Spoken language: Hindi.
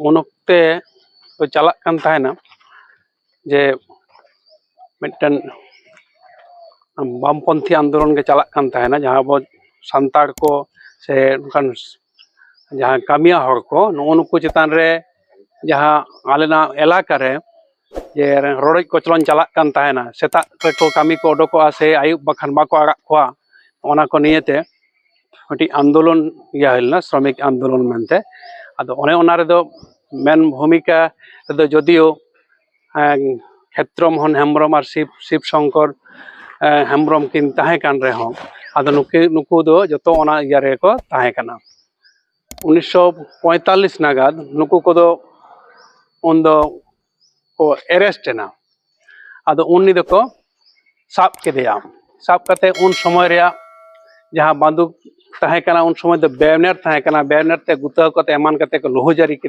उन वक्ते तो चलक कान ताहेना जे मिटन वामपंथी आंदोलन के चलक कान ताहेना जहां अब सांताड़ को से जहां कामिया हड़ को नुकु चितान रे जहां आलेना इलाका रे जे रोड कोचलन चलक कान ताहेना सेता को कामी को ओडोको से आयुब बखान बाको आगा खोआ ओना को नियते मटी आंदोलन या हलना श्रमिक आंदोलन मानते आदो ओने ओना रे दो मेन भूमिका रे जदियो क्षेत्रमोहन हेम्ब्रम और शिव शंकर हेम्ब्रम किन ताहे कान रे हो आदो नुकु दो जतो ओना या रे को ताहे काना 1945 नागाद नुकु को दो उन दो को अरेस्ट ना आदो उन्नी दो को साब केदेया साब कते उन समय रे जहां बंदूक ताहे काना उन समय दो बैनर ताहे काना बैनर ते गुता कते एमान कते को लोह जारी